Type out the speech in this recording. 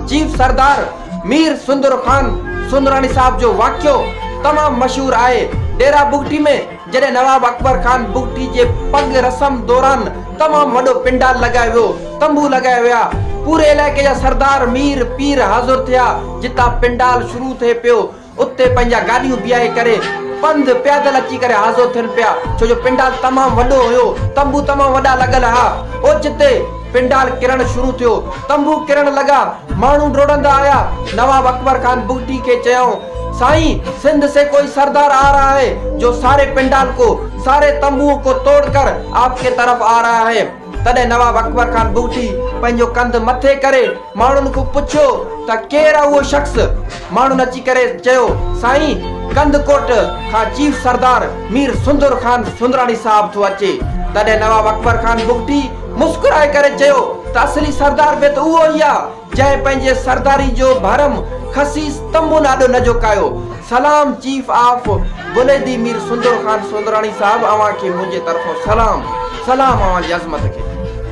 Chief सरदार मीर सुंदर खान सुंदरानी साहब जो वाक्यो तमाम मशहूर आए। डेरा बुगटी में जॾहिं नवाब अकबर खान बुगटी जे पग रसम दौरान तमाम वॾो पिंडाल लगायो वियो, तंबू लगाया विया। पूरे इलाइक़े जा सरदार मीर पीर हाज़ुर थिया। जितां पिंडाल शुरू थिए पियो उते पंहिंजा गाॾियूं बीहाए करे पंध पैदल अची करे हाज़ुर थियनि पिया, छो जो पिंडाल तमाम वॾो हुयो, तंबू तमाम वॾा लॻल हा। ओचिते पिंडाल किरण शुरू थियो, तंबू किरण लगा, माण्हू डोड़ंदा आया। नवाब अकबर खान बुगटी के चयऊं, साईं सिंध से कोई सरदार आ रहा है जो सारे पिंडाल को, सारे तंबुओं को तोड़कर आपके तरफ आ रहा है। तॾहिं नवाब अकबर खान बुगटी पंहिंजो कंध मथे करे माण्हुनि खां पुछियो त केरु आहे उहो शख्स। माण्हुनि अची करे चयो, साईं कंदकोट खां चीफ सरदार मीर सुंदर खान सुंदरानी साहब थो अचे। तॾहिं नवाब अकबर खान बुगटी मुस्कुराए करे चयो त असली सरदार बि त उहो ई आहे जंहिं पंहिंजे सरदारी जो भरम खसीस तंबू नाॾो न झुकायो। सलाम चीफ ऑफ बुलेदी मीर सुंदर खान सुंदरानी साहब, अवां खे मुंहिंजे तरफ़ो सलाम। सलाम अवां जी अज़मत खे।